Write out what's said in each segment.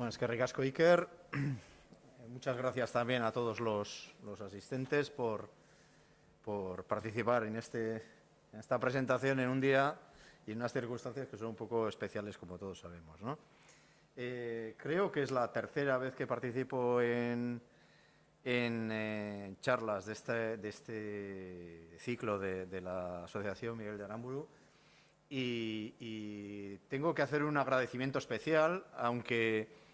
Bueno, es que ricasco, Iker. Muchas gracias también a todos los asistentes por participar en esta presentación en un día y en unas circunstancias que son un poco especiales, como todos sabemos, ¿no? Creo que es la tercera vez que participo en charlas de este ciclo de la Asociación Miguel de Aramburu y tengo que hacer un agradecimiento especial, aunque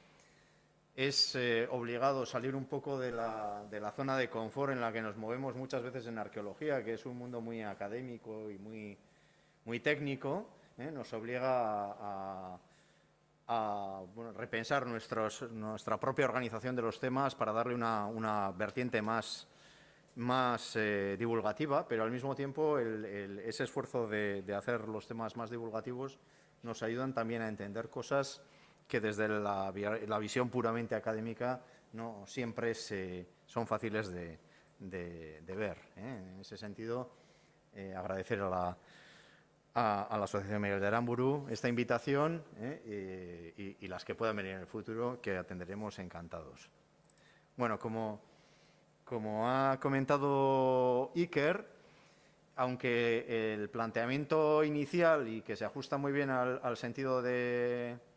es obligado salir un poco de la zona de confort en la que nos movemos muchas veces en arqueología, que es un mundo muy académico y muy técnico. Nos obliga a repensar nuestra propia organización de los temas para darle una vertiente más divulgativa, pero al mismo tiempo ese esfuerzo de hacer los temas más divulgativos nos ayudan también a entender cosas que desde la visión puramente académica no siempre son fáciles de ver. En ese sentido, agradecer a la Asociación Miguel de Aramburu esta invitación y las que puedan venir en el futuro, que atenderemos encantados. Bueno, como ha comentado Iker, aunque el planteamiento inicial y que se ajusta muy bien al sentido de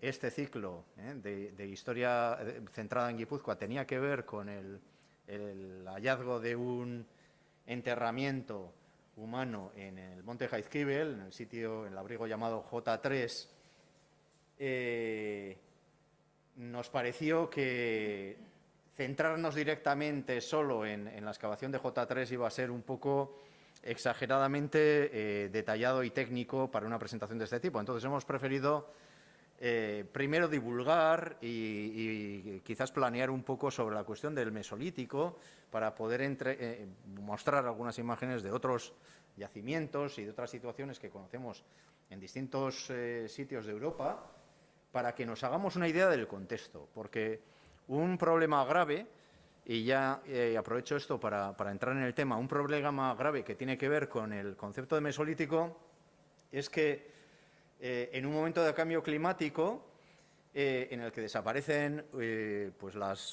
este ciclo de historia centrada en Guipúzcoa tenía que ver con el hallazgo de un enterramiento humano en el monte Jaizkibel, en el sitio, en el abrigo llamado J3, nos pareció que centrarnos directamente solo en la excavación de J3 iba a ser un poco exageradamente detallado y técnico para una presentación de este tipo. Entonces hemos preferido primero divulgar y quizás planear un poco sobre la cuestión del Mesolítico para poder mostrar algunas imágenes de otros yacimientos y de otras situaciones que conocemos en distintos sitios de Europa, para que nos hagamos una idea del contexto, porque un problema grave, y ya aprovecho esto para entrar en el tema, un problema grave que tiene que ver con el concepto de Mesolítico es que en un momento de cambio climático en el que desaparecen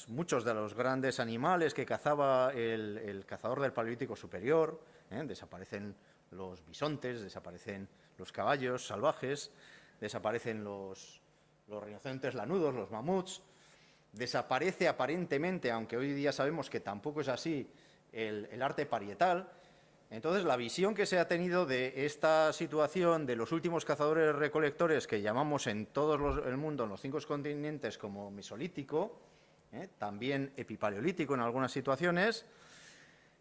muchos de los grandes animales que cazaba el cazador del Paleolítico Superior, desaparecen los bisontes, desaparecen los caballos salvajes, desaparecen los rinocerontes lanudos, los mamuts. Desaparece aparentemente, aunque hoy día sabemos que tampoco es así, el arte parietal. Entonces, la visión que se ha tenido de esta situación de los últimos cazadores-recolectores que llamamos en todo el mundo, en los 5 continentes, como mesolítico, también epipaleolítico en algunas situaciones,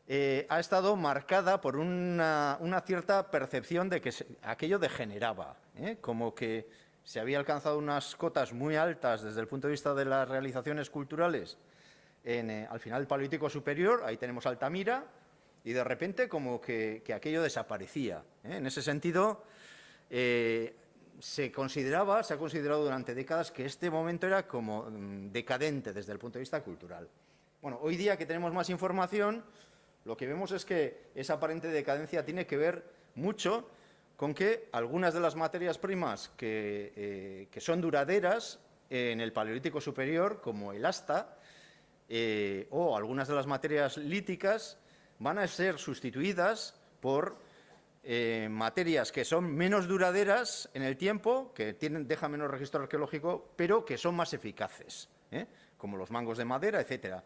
ha estado marcada por una cierta percepción de que aquello degeneraba, como que se había alcanzado unas cotas muy altas desde el punto de vista de las realizaciones culturales al final del Paleolítico Superior, ahí tenemos Altamira, y de repente como que aquello desaparecía. En ese sentido, se ha considerado durante décadas que este momento era como decadente desde el punto de vista cultural. Bueno, hoy día que tenemos más información, lo que vemos es que esa aparente decadencia tiene que ver mucho con que algunas de las materias primas que son duraderas en el Paleolítico Superior, como el asta, o algunas de las materias líticas, van a ser sustituidas por materias que son menos duraderas en el tiempo, que dejan menos registro arqueológico, pero que son más eficaces, como los mangos de madera, etcétera.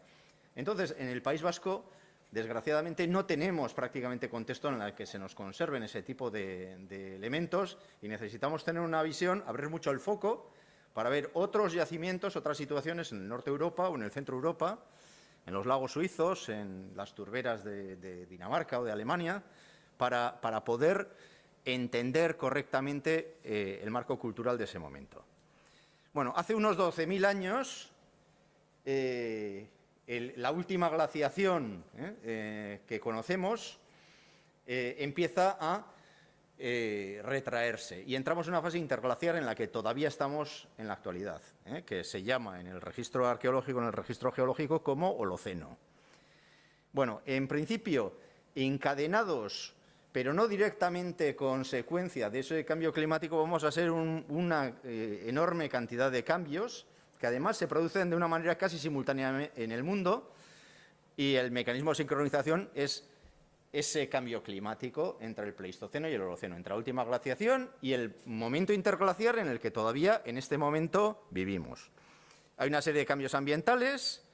Entonces, en el País Vasco, desgraciadamente, no tenemos prácticamente contexto en el que se nos conserven ese tipo de elementos y necesitamos tener una visión, abrir mucho el foco para ver otros yacimientos, otras situaciones en el norte de Europa o en el centro de Europa, en los lagos suizos, en las turberas de Dinamarca o de Alemania, para poder entender correctamente el marco cultural de ese momento. Bueno, hace unos 12.000 años, la última glaciación que conocemos empieza a retraerse y entramos en una fase interglaciar en la que todavía estamos en la actualidad, que se llama en el registro arqueológico, en el registro geológico, como Holoceno. Bueno, en principio, encadenados pero no directamente consecuencia de ese cambio climático, vamos a ser una enorme cantidad de cambios que además se producen de una manera casi simultánea en el mundo, y el mecanismo de sincronización es ese cambio climático entre el Pleistoceno y el Holoceno, entre la última glaciación y el momento interglaciar en el que todavía en este momento vivimos. Hay una serie de cambios ambientales,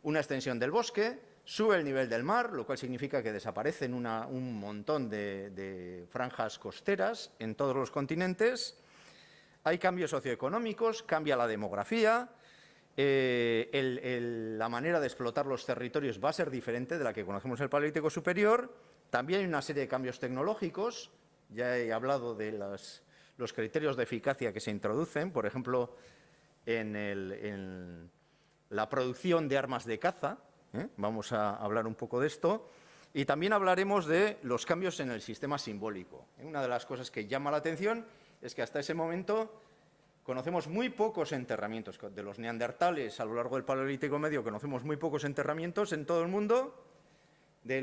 una extensión del bosque, sube el nivel del mar, lo cual significa que desaparecen un montón de franjas costeras en todos los continentes. Hay cambios socioeconómicos, cambia la demografía, la manera de explotar los territorios va a ser diferente de la que conocemos en el Paleolítico Superior. También hay una serie de cambios tecnológicos, ya he hablado de los criterios de eficacia que se introducen, por ejemplo, en la producción de armas de caza. Vamos a hablar un poco de esto. Y también hablaremos de los cambios en el sistema simbólico. Una de las cosas que llama la atención es que hasta ese momento conocemos muy pocos enterramientos. De los neandertales a lo largo del Paleolítico Medio conocemos muy pocos enterramientos en todo el mundo. De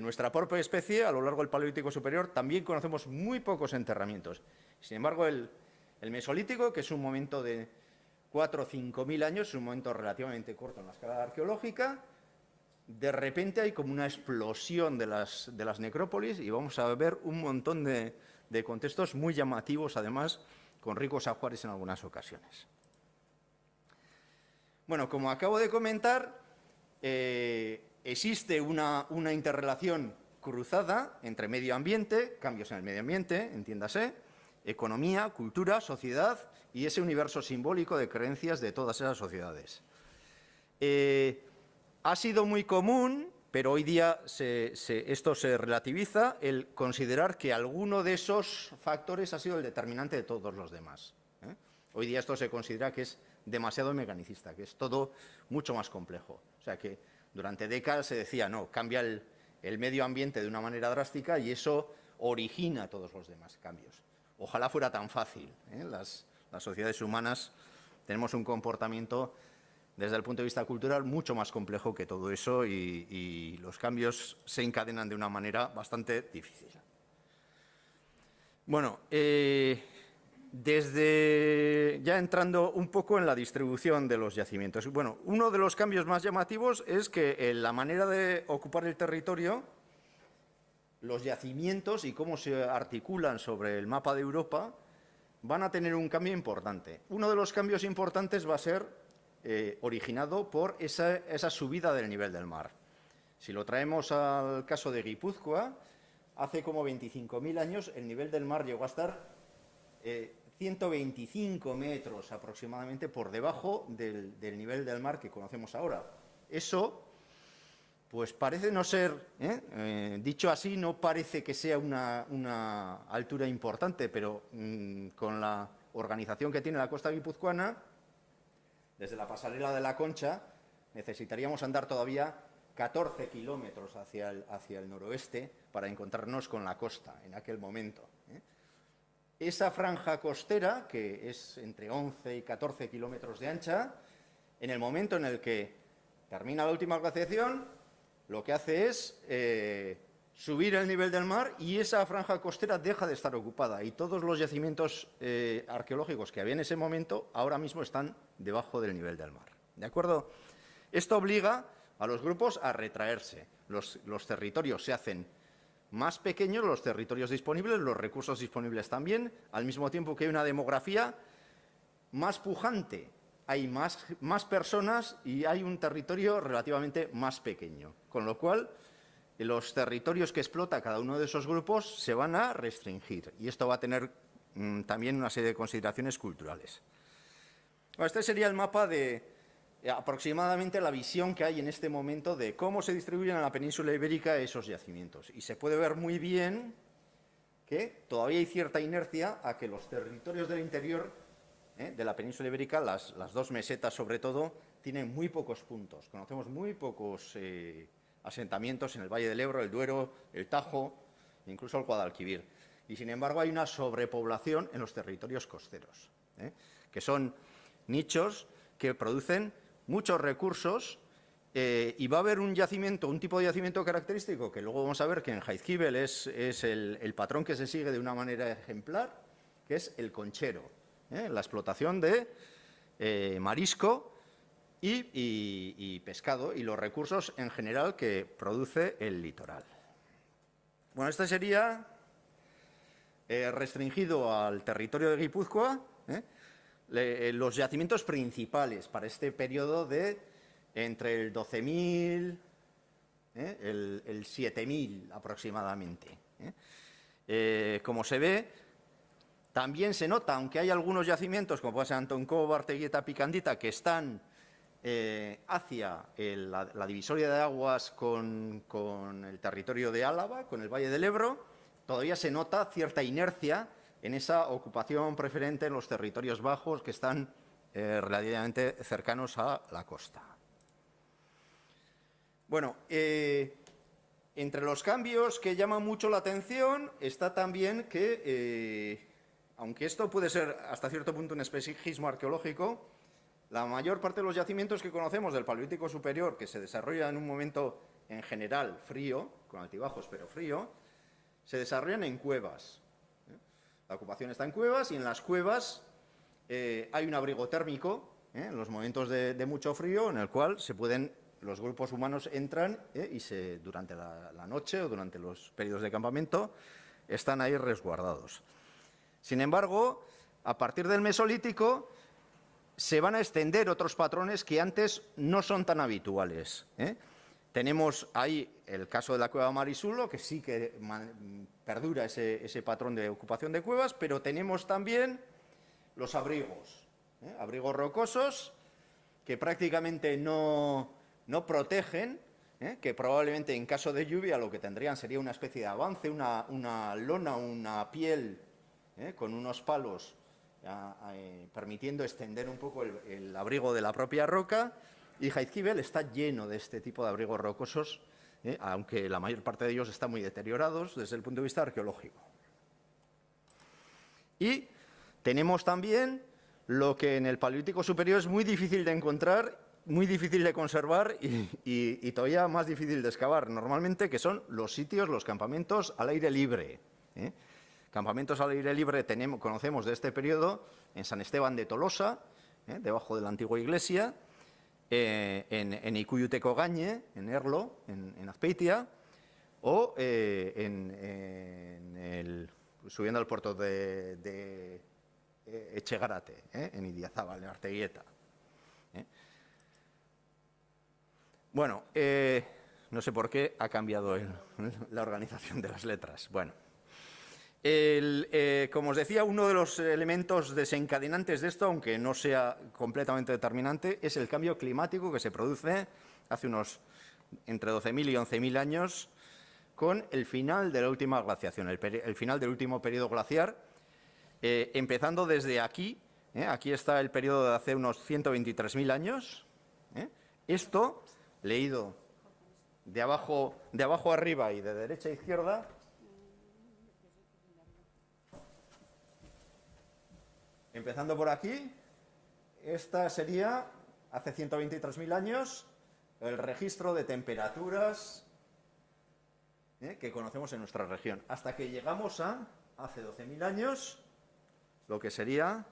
nuestra propia especie a lo largo del Paleolítico Superior también conocemos muy pocos enterramientos. Sin embargo, el Mesolítico, que es un momento de 4.000 o 5.000 años, es un momento relativamente corto en la escala arqueológica, de repente hay como una explosión de las necrópolis y vamos a ver un montón de contextos muy llamativos, además, con ricos ajuares en algunas ocasiones. Bueno, como acabo de comentar, existe una interrelación cruzada entre medio ambiente, cambios en el medio ambiente, entiéndase, economía, cultura, sociedad y ese universo simbólico de creencias de todas esas sociedades. Ha sido muy común, pero hoy día esto se relativiza, el considerar que alguno de esos factores ha sido el determinante de todos los demás. Hoy día esto se considera que es demasiado mecanicista, que es todo mucho más complejo. O sea que durante décadas se decía, no, cambia el medio ambiente de una manera drástica y eso origina todos los demás cambios. Ojalá fuera tan fácil. Las sociedades humanas tenemos un comportamiento desde el punto de vista cultural mucho más complejo que todo eso y los cambios se encadenan de una manera bastante difícil. Bueno, ya entrando un poco en la distribución de los yacimientos. Bueno, uno de los cambios más llamativos es que la manera de ocupar el territorio, los yacimientos y cómo se articulan sobre el mapa de Europa van a tener un cambio importante. Uno de los cambios importantes va a ser originado por esa subida del nivel del mar. Si lo traemos al caso de Guipúzcoa, hace como 25.000 años el nivel del mar llegó a estar 125 metros aproximadamente por debajo del nivel del mar que conocemos ahora. Eso, pues parece no ser, dicho así, no parece que sea una altura importante, pero con la organización que tiene la costa guipuzcoana, desde la pasarela de la Concha, necesitaríamos andar todavía 14 kilómetros hacia el noroeste para encontrarnos con la costa en aquel momento. Esa franja costera, que es entre 11 y 14 kilómetros de ancha, en el momento en el que termina la última glaciación, lo que hace es subir el nivel del mar y esa franja costera deja de estar ocupada y todos los yacimientos arqueológicos que había en ese momento ahora mismo están debajo del nivel del mar. ¿De acuerdo? Esto obliga a los grupos a retraerse. Los territorios se hacen más pequeños, los territorios disponibles, los recursos disponibles también, al mismo tiempo que hay una demografía más pujante. Hay más personas y hay un territorio relativamente más pequeño, con lo cual los territorios que explota cada uno de esos grupos se van a restringir y esto va a tener también una serie de consideraciones culturales. Bueno, este sería el mapa de aproximadamente la visión que hay en este momento de cómo se distribuyen en la península ibérica esos yacimientos. Y se puede ver muy bien que todavía hay cierta inercia a que los territorios del interior de la península ibérica, las dos mesetas sobre todo, tienen muy pocos puntos. Conocemos muy pocos asentamientos en el Valle del Ebro, el Duero, el Tajo, incluso el Guadalquivir. Y sin embargo hay una sobrepoblación en los territorios costeros, que son nichos que producen muchos recursos y va a haber un yacimiento, un tipo de yacimiento característico, que luego vamos a ver que en Jaizkibel es el patrón que se sigue de una manera ejemplar, que es el conchero, la explotación de marisco y pescado y los recursos en general que produce el litoral. Bueno, este sería restringido al territorio de Guipúzcoa, los yacimientos principales para este periodo de entre el 12.000, el 7.000 aproximadamente. Como se ve, también se nota, aunque hay algunos yacimientos, como puede ser Antonkov, Arteguieta, Picandita, que están hacia la divisoria de aguas con el territorio de Álava, con el Valle del Ebro, todavía se nota cierta inercia en esa ocupación preferente en los territorios bajos que están relativamente cercanos a la costa. Bueno, entre los cambios que llaman mucho la atención está también que, aunque esto puede ser hasta cierto punto un espejismo arqueológico, la mayor parte de los yacimientos que conocemos del Paleolítico Superior, que se desarrolla en un momento en general frío, con altibajos pero frío, se desarrollan en cuevas. La ocupación está en cuevas y en las cuevas hay un abrigo térmico en los momentos de mucho frío, en el cual los grupos humanos entran y durante la noche o durante los periodos de campamento están ahí resguardados. Sin embargo, a partir del Mesolítico se van a extender otros patrones que antes no son tan habituales. Tenemos ahí el caso de la cueva Marisulo, que sí que perdura ese patrón de ocupación de cuevas, pero tenemos también los abrigos, abrigos rocosos que prácticamente no protegen, que probablemente en caso de lluvia lo que tendrían sería una especie de avance, una lona, una piel con unos palos permitiendo extender un poco el abrigo de la propia roca, y Jaizkibel está lleno de este tipo de abrigos rocosos, aunque la mayor parte de ellos están muy deteriorados desde el punto de vista arqueológico. Y tenemos también lo que en el Paleolítico Superior es muy difícil de encontrar, muy difícil de conservar y todavía más difícil de excavar normalmente, que son los sitios, los campamentos al aire libre. Campamentos al aire libre conocemos de este periodo en San Esteban de Tolosa, debajo de la antigua iglesia, en Ikuyuteko Gañe, en Erlo, en Azpeitia, o subiendo al puerto de Etxegarate, en Idiazábal, en Arteguieta. Bueno, no sé por qué ha cambiado la organización de las letras. Bueno. Como os decía, uno de los elementos desencadenantes de esto, aunque no sea completamente determinante, es el cambio climático que se produce hace entre 12.000 y 11.000 años con el final de la última glaciación, el final del último periodo glaciar, empezando desde aquí. Aquí está el periodo de hace unos 123.000 años. Esto, leído de abajo arriba y de derecha a izquierda, empezando por aquí, esta sería, hace 123.000 años, el registro de temperaturas que conocemos en nuestra región. Hasta que llegamos a, hace 12.000 años, lo que sería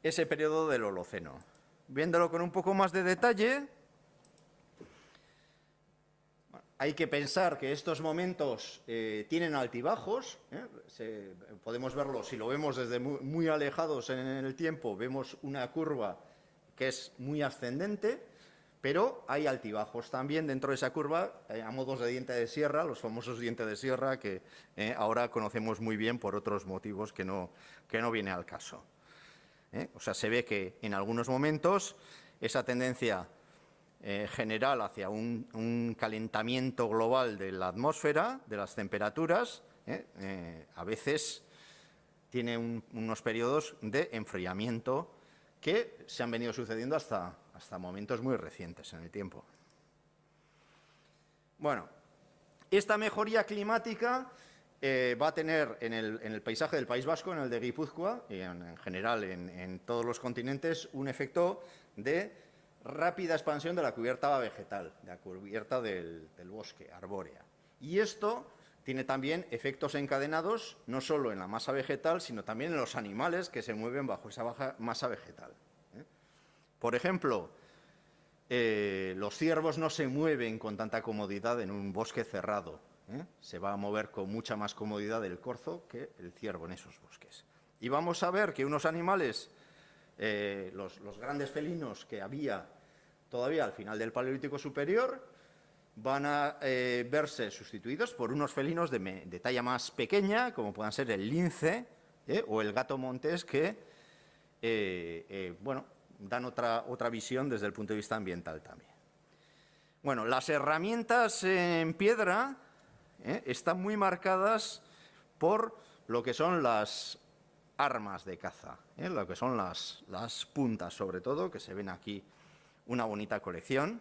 ese periodo del Holoceno. Viéndolo con un poco más de detalle, hay que pensar que estos momentos tienen altibajos. Podemos verlo, si lo vemos desde muy alejados en el tiempo, vemos una curva que es muy ascendente, pero hay altibajos también dentro de esa curva, a modos de diente de sierra, los famosos dientes de sierra que ahora conocemos muy bien por otros motivos que no viene al caso. O sea, se ve que en algunos momentos esa tendencia general hacia un calentamiento global de la atmósfera, de las temperaturas, a veces tiene unos periodos de enfriamiento que se han venido sucediendo hasta momentos muy recientes en el tiempo. Bueno, esta mejoría climática va a tener en el paisaje del País Vasco, en el de Guipúzcoa y en general en todos los continentes, un efecto de rápida expansión de la cubierta vegetal, de la cubierta del bosque, arbórea. Y esto tiene también efectos encadenados no solo en la masa vegetal, sino también en los animales que se mueven bajo esa masa vegetal. Por ejemplo, los ciervos no se mueven con tanta comodidad en un bosque cerrado. Se va a mover con mucha más comodidad el corzo que el ciervo en esos bosques. Y vamos a ver que unos animales, los grandes felinos que había todavía al final del Paleolítico Superior, van a verse sustituidos por unos felinos de talla más pequeña, como puedan ser el lince o el gato montés, que bueno, dan otra visión desde el punto de vista ambiental también. Bueno, las herramientas en piedra están muy marcadas por lo que son las armas de caza, lo que son las puntas, sobre todo, que se ven aquí una bonita colección.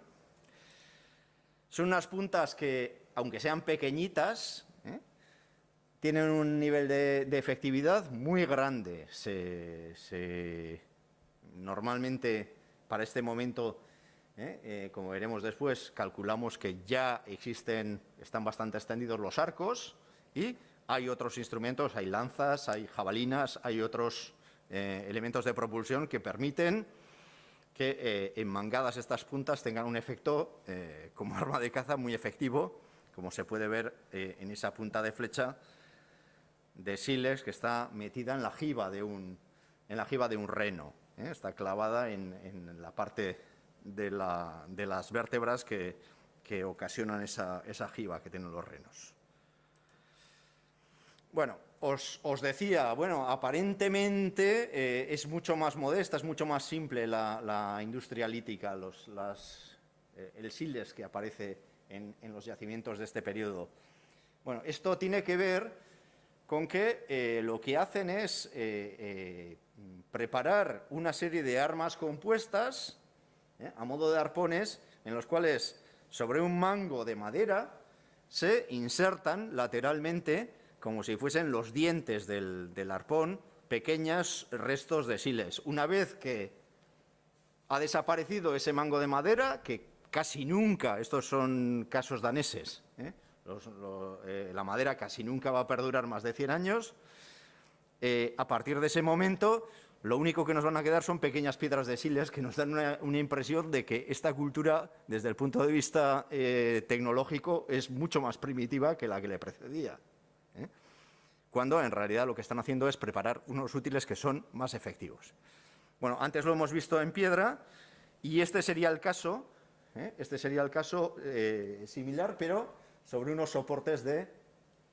Son unas puntas que, aunque sean pequeñitas, tienen un nivel de efectividad muy grande. Normalmente, para este momento, como veremos después, calculamos que ya están bastante extendidos los arcos y hay otros instrumentos, hay lanzas, hay jabalinas, hay otros elementos de propulsión que permiten que enmangadas estas puntas tengan un efecto como arma de caza muy efectivo, como se puede ver en esa punta de flecha de sílex que está metida en la jiba de un reno. Está clavada en la parte de las vértebras que ocasionan esa jiba que tienen los renos. Bueno, os decía, bueno, aparentemente es mucho más modesta, es mucho más simple la industria lítica, el sílex que aparece en los yacimientos de este periodo. Bueno, esto tiene que ver con que lo que hacen es preparar una serie de armas compuestas a modo de arpones, en los cuales sobre un mango de madera se insertan lateralmente, como si fuesen los dientes del arpón, pequeños restos de sílex. Una vez que ha desaparecido ese mango de madera, que casi nunca, estos son casos daneses, la madera casi nunca va a perdurar más de 100 años, a partir de ese momento lo único que nos van a quedar son pequeñas piedras de sílex que nos dan una impresión de que esta cultura, desde el punto de vista tecnológico, es mucho más primitiva que la que le precedía. Cuando en realidad lo que están haciendo es preparar unos útiles que son más efectivos. Bueno, antes lo hemos visto en piedra y este sería el caso similar, pero sobre unos soportes de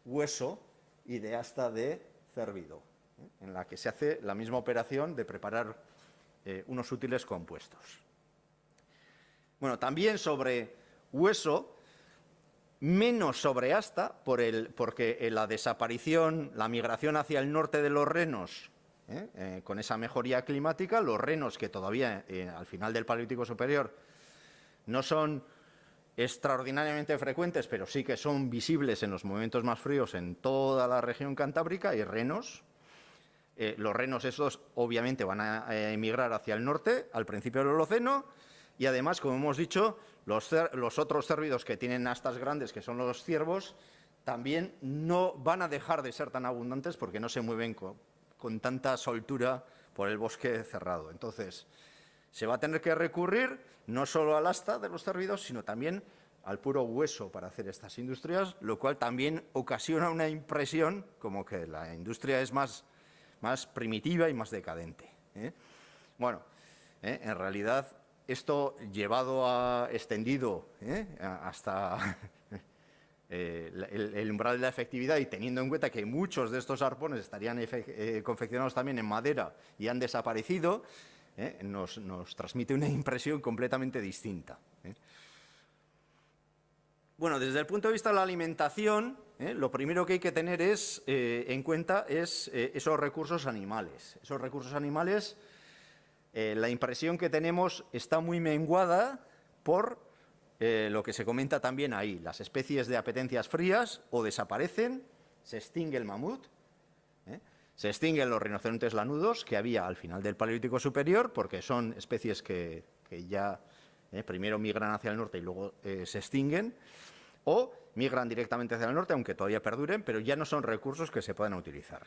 hueso y de asta de cérvido, en la que se hace la misma operación de preparar unos útiles compuestos. Bueno, también sobre hueso, menos sobre asta, porque la desaparición, la migración hacia el norte de los renos, con esa mejoría climática, los renos que todavía al final del Paleolítico Superior no son extraordinariamente frecuentes, pero sí que son visibles en los momentos más fríos en toda la región cantábrica, hay renos. Los renos esos obviamente van a emigrar hacia el norte al principio del Holoceno y además, como hemos dicho, los otros cérvidos que tienen astas grandes, que son los ciervos, también no van a dejar de ser tan abundantes porque no se mueven con tanta soltura por el bosque cerrado. Entonces, se va a tener que recurrir no solo al asta de los cérvidos, sino también al puro hueso para hacer estas industrias, lo cual también ocasiona una impresión como que la industria es más primitiva y más decadente. Bueno, en realidad esto extendido hasta el umbral de la efectividad y teniendo en cuenta que muchos de estos arpones estarían confeccionados también en madera y han desaparecido, nos transmite una impresión completamente distinta. Bueno, desde el punto de vista de la alimentación, lo primero que hay que tener en cuenta es esos recursos animales. Esos recursos animales, la impresión que tenemos está muy menguada por lo que se comenta también ahí. Las especies de apetencias frías o desaparecen se extingue el mamut, se extinguen los rinocerontes lanudos que había al final del Paleolítico Superior, porque son especies que ya primero migran hacia el norte y luego se extinguen, o migran directamente hacia el norte, aunque todavía perduren, pero ya no son recursos que se puedan utilizar.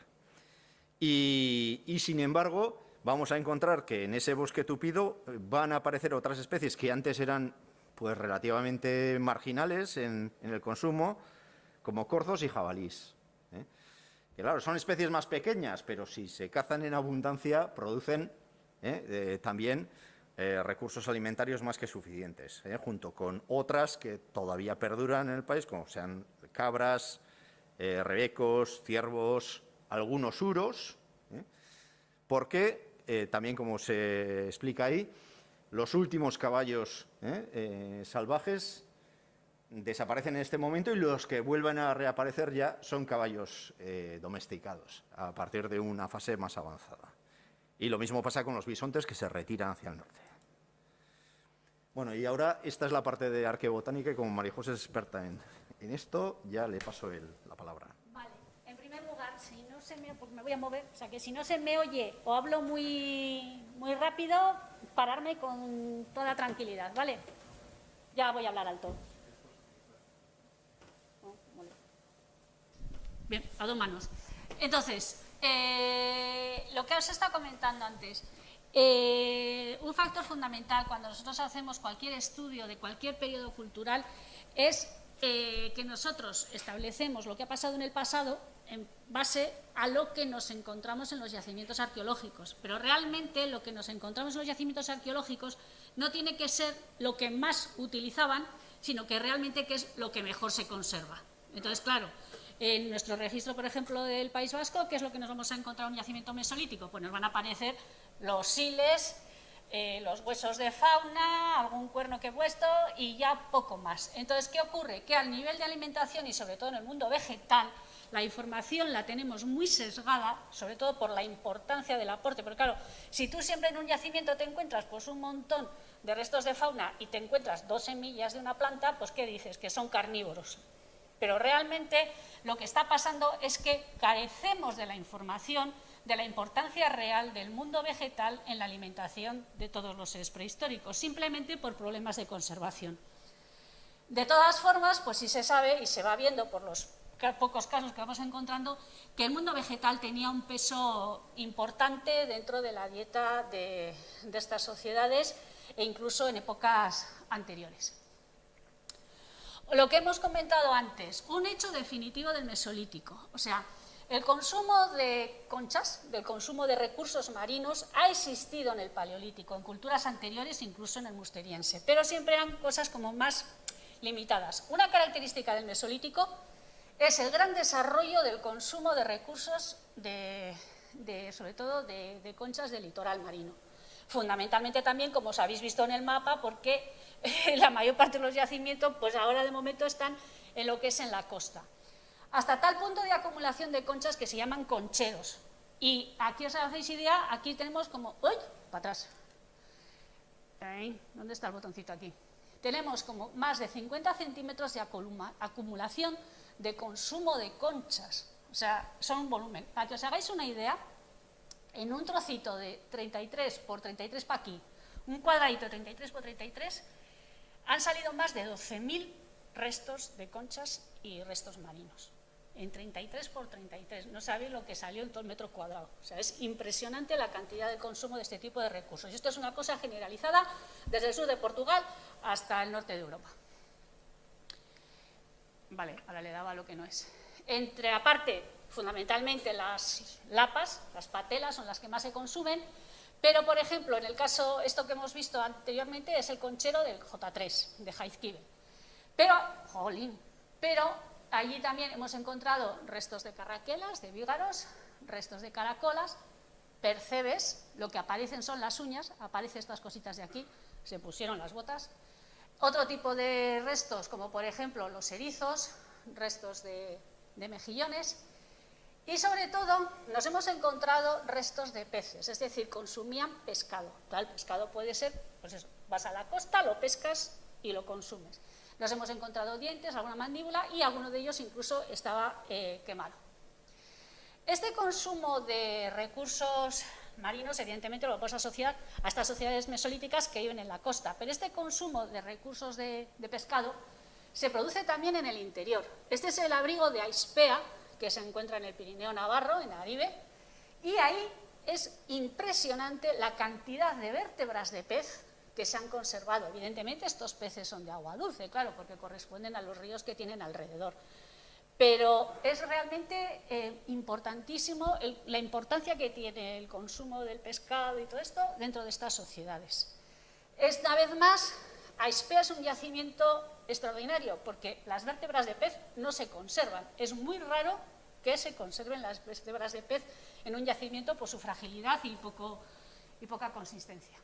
Y sin embargo, vamos a encontrar que en ese bosque tupido van a aparecer otras especies que antes eran pues relativamente marginales en el consumo, como corzos y jabalís. Que claro, son especies más pequeñas, pero si se cazan en abundancia, producen también recursos alimentarios más que suficientes, junto con otras que todavía perduran en el país, como sean cabras, rebecos, ciervos, algunos uros, porque también, como se explica ahí, los últimos caballos salvajes desaparecen en este momento y los que vuelven a reaparecer ya son caballos domesticados a partir de una fase más avanzada. Y lo mismo pasa con los bisontes, que se retiran hacia el norte. Bueno, y ahora esta es la parte de arqueobotánica y como María José es experta en esto, ya le paso la palabra. Vale, en primer lugar, si no se me, porque me voy a mover, o sea que si no se me oye o hablo muy rápido, pararme con toda tranquilidad, ¿vale? Ya voy a hablar alto. Bien, a dos manos. Entonces, lo que os estaba comentando antes, un factor fundamental cuando nosotros hacemos cualquier estudio de cualquier periodo cultural es que nosotros establecemos lo que ha pasado en el pasado en base a lo que nos encontramos en los yacimientos arqueológicos. Pero realmente lo que nos encontramos en los yacimientos arqueológicos no tiene que ser lo que más utilizaban, sino que realmente que es lo que mejor se conserva. Entonces, claro, en nuestro registro, por ejemplo, del País Vasco, ¿qué es lo que nos vamos a encontrar en un yacimiento mesolítico? Pues nos van a aparecer los siles, los huesos de fauna, algún cuerno que he puesto y ya poco más. Entonces, ¿qué ocurre? Que al nivel de alimentación y sobre todo en el mundo vegetal, la información la tenemos muy sesgada, sobre todo por la importancia del aporte. Porque claro, si tú siempre en un yacimiento te encuentras pues un montón de restos de fauna y te encuentras 2 semillas de una planta, pues ¿qué dices? Que son carnívoros. Pero realmente lo que está pasando es que carecemos de la información de la importancia real del mundo vegetal en la alimentación de todos los seres prehistóricos, simplemente por problemas de conservación. De todas formas, pues sí se sabe y se va viendo por los pocos casos que vamos encontrando que el mundo vegetal tenía un peso importante dentro de la dieta de estas sociedades e incluso en épocas anteriores. Lo que hemos comentado antes, un hecho definitivo del Mesolítico, o sea, el consumo de conchas, del consumo de recursos marinos, ha existido en el Paleolítico, en culturas anteriores, incluso en el musteriense, pero siempre eran cosas como más limitadas. Una característica del Mesolítico es el gran desarrollo del consumo de recursos, sobre todo de conchas del litoral marino. Fundamentalmente también, como os habéis visto en el mapa, porque la mayor parte de los yacimientos, pues ahora de momento están en lo que es en la costa. Hasta tal punto de acumulación de conchas que se llaman concheros. Y aquí os hacéis idea, aquí tenemos como... ¡Uy! Para atrás. ¿Dónde está el botoncito aquí? Tenemos como más de 50 centímetros de acumulación de consumo de conchas. O sea, son un volumen. Para que os hagáis una idea, en un trocito de 33 por 33 para aquí, un cuadradito de 33 por 33, han salido más de 12.000 restos de conchas y restos marinos. En 33 por 33, no sabéis lo que salió en todo el metro cuadrado. O sea, es impresionante la cantidad de consumo de este tipo de recursos. Y esto es una cosa generalizada desde el sur de Portugal hasta el norte de Europa. Vale, ahora le daba lo que no es. Aparte, fundamentalmente las lapas, las patelas son las que más se consumen, pero, por ejemplo, en el caso, esto que hemos visto anteriormente es el conchero del J3, de Jaizkibel. Pero allí también hemos encontrado restos de carraquelas, de vígaros, restos de caracolas, percebes, lo que aparecen son las uñas, aparecen estas cositas de aquí, se pusieron las botas. Otro tipo de restos, como por ejemplo los erizos, restos de mejillones, y sobre todo nos hemos encontrado restos de peces, es decir, consumían pescado. El pescado puede ser, pues eso, vas a la costa, lo pescas y lo consumes. Nos hemos encontrado dientes, alguna mandíbula y alguno de ellos incluso estaba quemado. Este consumo de recursos marinos, evidentemente, lo podemos asociar a estas sociedades mesolíticas que viven en la costa, pero este consumo de recursos de pescado se produce también en el interior. Este es el abrigo de Aispea, que se encuentra en el Pirineo Navarro, en Aribe, y ahí es impresionante la cantidad de vértebras de pez que se han conservado. Evidentemente, estos peces son de agua dulce, claro, porque corresponden a los ríos que tienen alrededor. Pero es realmente importantísimo la importancia que tiene el consumo del pescado y todo esto dentro de estas sociedades. Esta vez más, Aispea es un yacimiento extraordinario porque las vértebras de pez no se conservan. Es muy raro que se conserven las vértebras de pez en un yacimiento por su fragilidad y poca consistencia.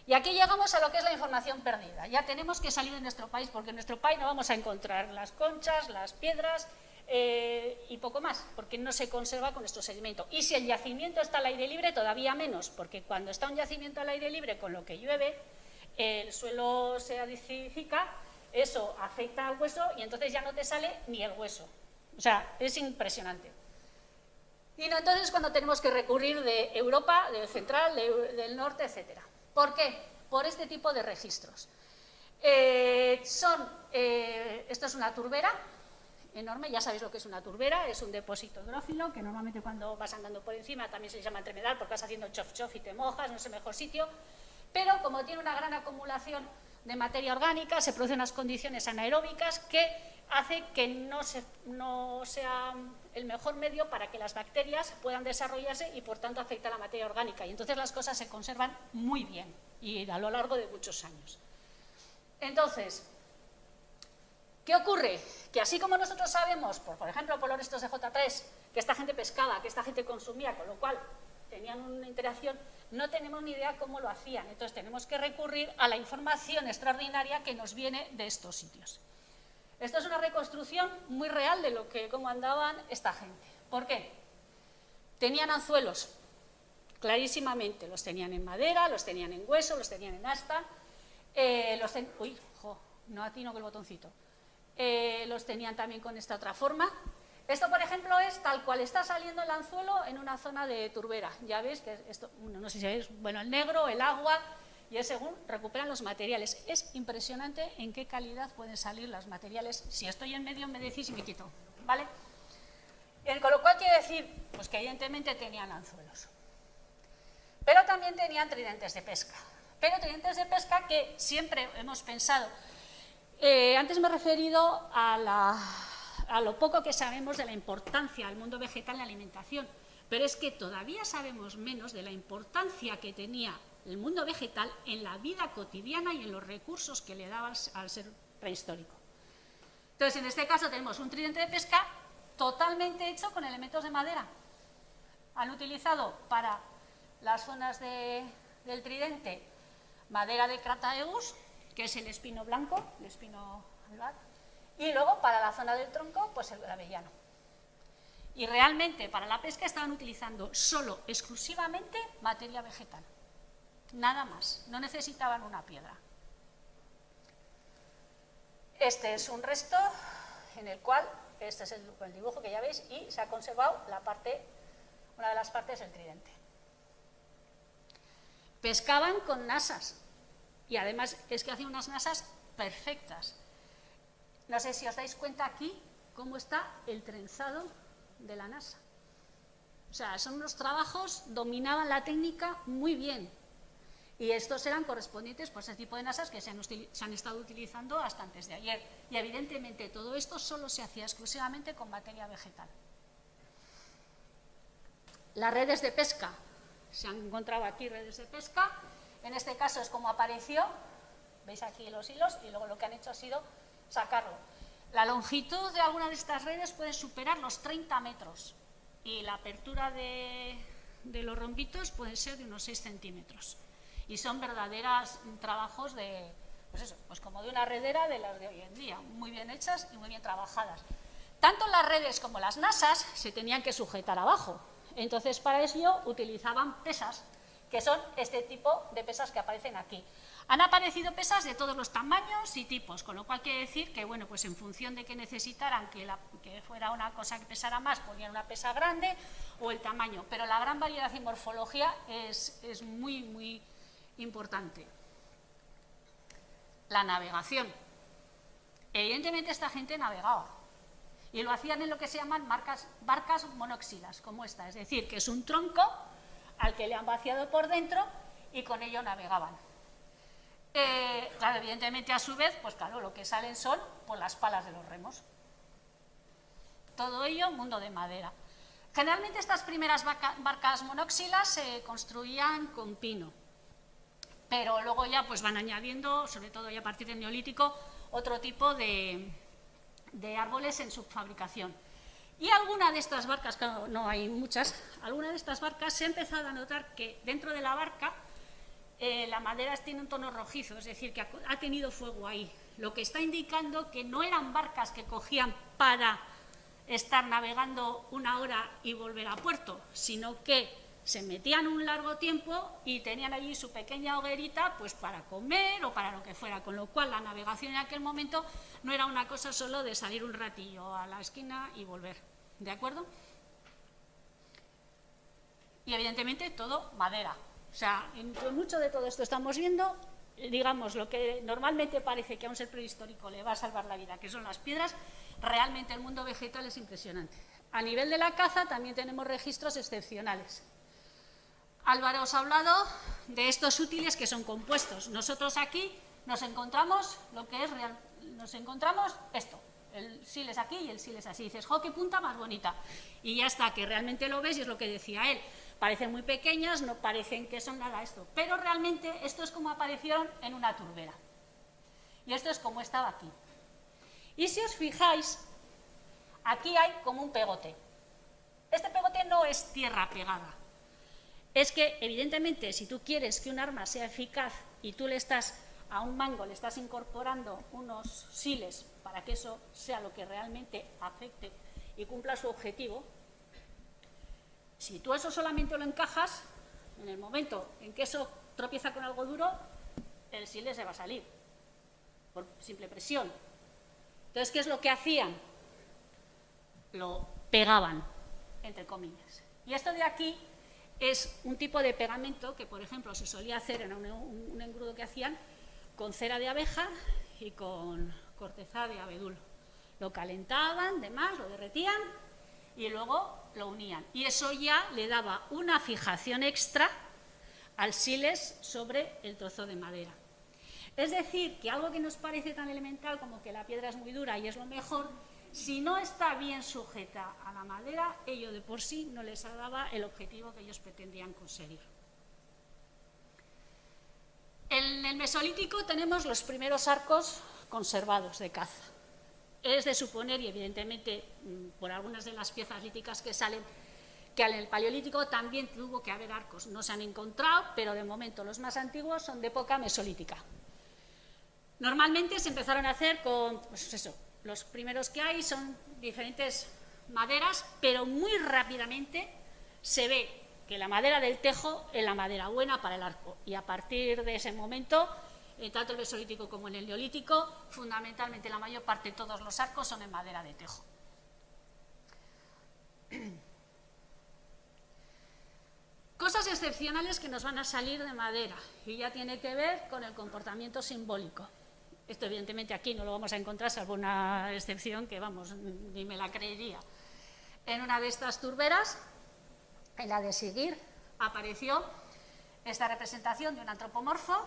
Y aquí llegamos a lo que es la información perdida. Ya tenemos que salir de nuestro país, porque en nuestro país no vamos a encontrar las conchas, las piedras y poco más, porque no se conserva con nuestro sedimento. Y si el yacimiento está al aire libre, todavía menos, porque cuando está un yacimiento al aire libre con lo que llueve, el suelo se acidifica, eso afecta al hueso y entonces ya no te sale ni el hueso. O sea, es impresionante. Y no, entonces cuando tenemos que recurrir de Europa, del central, del norte, etcétera. ¿Por qué? Por este tipo de registros. Esto es una turbera enorme, ya sabéis lo que es una turbera, es un depósito hidrófilo que normalmente cuando vas andando por encima también se llama entremedal porque vas haciendo chof chof y te mojas, no es el mejor sitio, pero como tiene una gran acumulación de materia orgánica, se producen unas condiciones anaeróbicas que hace que no sea el mejor medio para que las bacterias puedan desarrollarse y por tanto afecta a la materia orgánica y entonces las cosas se conservan muy bien y a lo largo de muchos años. Entonces, ¿qué ocurre? Que así como nosotros sabemos, por ejemplo por los restos de J3, que esta gente pescaba, que esta gente consumía, con lo cual tenían una interacción, no tenemos ni idea cómo lo hacían, entonces tenemos que recurrir a la información extraordinaria que nos viene de estos sitios. Esto es una reconstrucción muy real de cómo andaban esta gente. ¿Por qué? Tenían anzuelos, clarísimamente. Los tenían en madera, los tenían en hueso, los tenían en asta. No atino con el botoncito. Los tenían también con esta otra forma. Esto, por ejemplo, es tal cual está saliendo el anzuelo en una zona de turbera. Ya veis que esto, no sé si veis, bueno, el negro, el agua, y es según recuperan los materiales. Es impresionante en qué calidad pueden salir los materiales. Si estoy en medio me decís y me quito, ¿vale? Con lo cual quiere decir, pues que evidentemente tenían anzuelos. Pero también tenían tridentes de pesca. Pero tridentes de pesca que siempre hemos pensado. Antes me he referido a lo poco que sabemos de la importancia del mundo vegetal en la alimentación. Pero es que todavía sabemos menos de la importancia que tenía el mundo vegetal en la vida cotidiana y en los recursos que le daba al ser prehistórico. Entonces, en este caso tenemos un tridente de pesca totalmente hecho con elementos de madera. Han utilizado para las zonas del tridente madera de Crataegus, que es el espino blanco, el espino albar, y luego para la zona del tronco, pues el avellano. Y realmente para la pesca estaban utilizando solo, exclusivamente, materia vegetal. Nada más, no necesitaban una piedra. Este es un resto en el cual, este es el dibujo que ya veis, y se ha conservado una de las partes del tridente. Pescaban con nasas, y además es que hacían unas nasas perfectas. No sé si os dais cuenta aquí cómo está el trenzado de la nasa. O sea, son unos trabajos, dominaban la técnica muy bien. Y estos eran correspondientes por ese tipo de nasas que se han estado utilizando hasta antes de ayer. Y evidentemente todo esto solo se hacía exclusivamente con materia vegetal. Las redes de pesca. Se han encontrado aquí redes de pesca. En este caso es como apareció. Veis aquí los hilos y luego lo que han hecho ha sido sacarlo. La longitud de alguna de estas redes puede superar los 30 metros. Y la apertura de los rombitos puede ser de unos 6 centímetros. Y son verdaderos trabajos pues como de una redera de las de hoy en día, muy bien hechas y muy bien trabajadas. Tanto las redes como las nasas se tenían que sujetar abajo, entonces para ello utilizaban pesas que son este tipo de pesas que aparecen aquí. Han aparecido pesas de todos los tamaños y tipos, con lo cual quiere decir que, bueno, pues en función de que necesitaran que fuera una cosa que pesara más, ponían una pesa grande o el tamaño, pero la gran variedad y morfología es muy, muy importante. La navegación. Evidentemente esta gente navegaba y lo hacían en lo que se llaman barcas monóxilas, como esta, es decir, que es un tronco al que le han vaciado por dentro y con ello navegaban. Claro, evidentemente a su vez, pues claro, lo que salen son pues, las palas de los remos. Todo ello, mundo de madera. Generalmente estas primeras barcas monóxilas se construían con pino, pero luego ya pues van añadiendo, sobre todo ya a partir del Neolítico, otro tipo de árboles en su fabricación. Y alguna de estas barcas, claro, no hay muchas, alguna de estas barcas se ha empezado a notar que dentro de la barca la madera tiene un tono rojizo, es decir, que ha tenido fuego ahí, lo que está indicando que no eran barcas que cogían para estar navegando una hora y volver a puerto, sino que se metían un largo tiempo y tenían allí su pequeña hoguerita pues para comer o para lo que fuera, con lo cual la navegación en aquel momento no era una cosa solo de salir un ratillo a la esquina y volver, ¿de acuerdo? Y evidentemente todo madera. O sea, entre mucho de todo esto estamos viendo, digamos, lo que normalmente parece que a un ser prehistórico le va a salvar la vida, que son las piedras, realmente el mundo vegetal es impresionante. A nivel de la caza también tenemos registros excepcionales. Álvaro os ha hablado de estos útiles que son compuestos. Nosotros aquí nos encontramos lo que es real, nos encontramos esto, el siles aquí y el siles así. Dices, ¡jo, qué punta más bonita! Y ya está, que realmente lo ves y es lo que decía él. Parecen muy pequeñas, no parecen que son nada esto, pero realmente esto es como aparecieron en una turbera. Y esto es como estaba aquí. Y si os fijáis, aquí hay como un pegote. Este pegote no es tierra pegada. Es que, evidentemente, si tú quieres que un arma sea eficaz y tú le estás a un mango, le estás incorporando unos siles para que eso sea lo que realmente afecte y cumpla su objetivo, si tú eso solamente lo encajas, en el momento en que eso tropieza con algo duro, el sile se va a salir, por simple presión. Entonces, ¿qué es lo que hacían? Lo pegaban, entre comillas. Y esto de aquí es un tipo de pegamento que, por ejemplo, se solía hacer en un engrudo que hacían con cera de abeja y con corteza de abedul. Lo calentaban, demás, lo derretían y luego lo unían. Y eso ya le daba una fijación extra al siles sobre el trozo de madera. Es decir, que algo que nos parece tan elemental como que la piedra es muy dura y es lo mejor, si no está bien sujeta a la madera, ello de por sí no les daba el objetivo que ellos pretendían conseguir. En el Mesolítico tenemos los primeros arcos conservados de caza. Es de suponer, y evidentemente por algunas de las piezas líticas que salen, que en el Paleolítico también tuvo que haber arcos. No se han encontrado, pero de momento los más antiguos son de época mesolítica. Normalmente se empezaron a hacer con, pues eso, los primeros que hay son diferentes maderas, pero muy rápidamente se ve que la madera del tejo es la madera buena para el arco. Y a partir de ese momento, tanto el Mesolítico como en el Neolítico, fundamentalmente la mayor parte de todos los arcos son en madera de tejo. Cosas excepcionales que nos van a salir de madera, y ya tiene que ver con el comportamiento simbólico. Esto evidentemente aquí no lo vamos a encontrar, salvo una excepción que, vamos, ni me la creería. En una de estas turberas, en la de Sigir, apareció esta representación de un antropomorfo.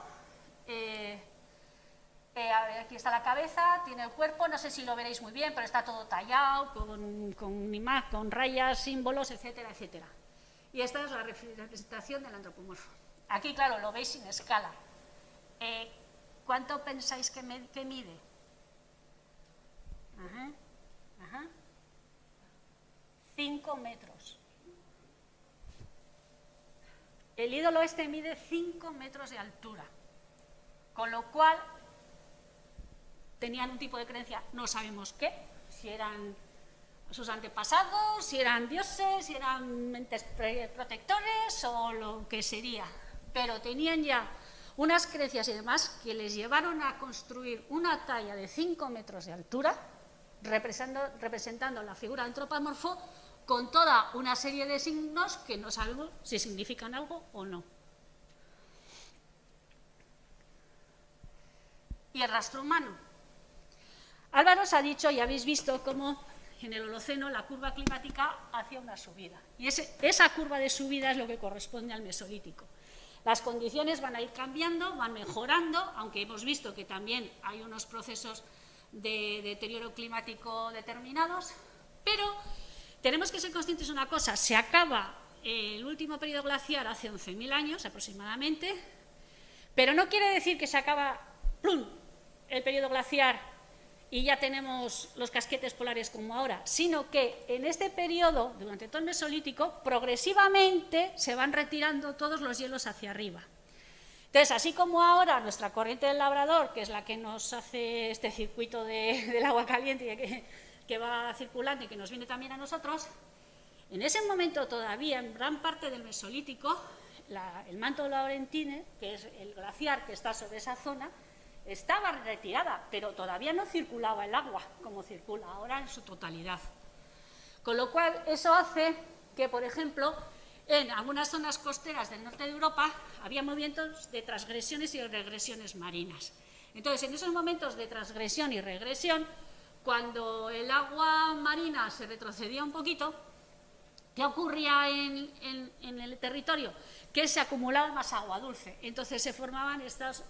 Aquí está la cabeza, tiene el cuerpo, no sé si lo veréis muy bien, pero está todo tallado, con rayas, símbolos, etcétera, etcétera. Y esta es la representación del antropomorfo. Aquí, claro, lo veis sin escala. ¿Cuánto pensáis que mide? 5 metros. El ídolo este mide 5 metros de altura, con lo cual tenían un tipo de creencia, no sabemos qué, si eran sus antepasados, si eran dioses, si eran entes protectores o lo que sería, pero tenían ya unas creencias y demás que les llevaron a construir una talla de 5 metros de altura, representando la figura antropomorfo, con toda una serie de signos que no sabemos si significan algo o no. Y el rastro humano. Álvaro os ha dicho, y habéis visto cómo en el Holoceno la curva climática hacía una subida. Y esa curva de subida es lo que corresponde al Mesolítico. Las condiciones van a ir cambiando, van mejorando, aunque hemos visto que también hay unos procesos de deterioro climático determinados, pero tenemos que ser conscientes de una cosa: se acaba el último periodo glaciar hace 11.000 años aproximadamente, pero no quiere decir que se acaba ¡plum!, el periodo glaciar y ya tenemos los casquetes polares como ahora, sino que en este periodo, durante todo el Mesolítico, progresivamente se van retirando todos los hielos hacia arriba. Entonces, así como ahora nuestra corriente del Labrador, que es la que nos hace este circuito del agua caliente que va circulando y que nos viene también a nosotros, en ese momento todavía, en gran parte del Mesolítico, el manto de Laurentine, que es el glaciar que está sobre esa zona, estaba retirada, pero todavía no circulaba el agua como circula ahora en su totalidad. Con lo cual, eso hace que, por ejemplo, en algunas zonas costeras del norte de Europa había movimientos de transgresiones y regresiones marinas. Entonces, en esos momentos de transgresión y regresión, cuando el agua marina se retrocedía un poquito, ¿qué ocurría en el territorio? Que se acumulaba más agua dulce. Entonces se formaban estas,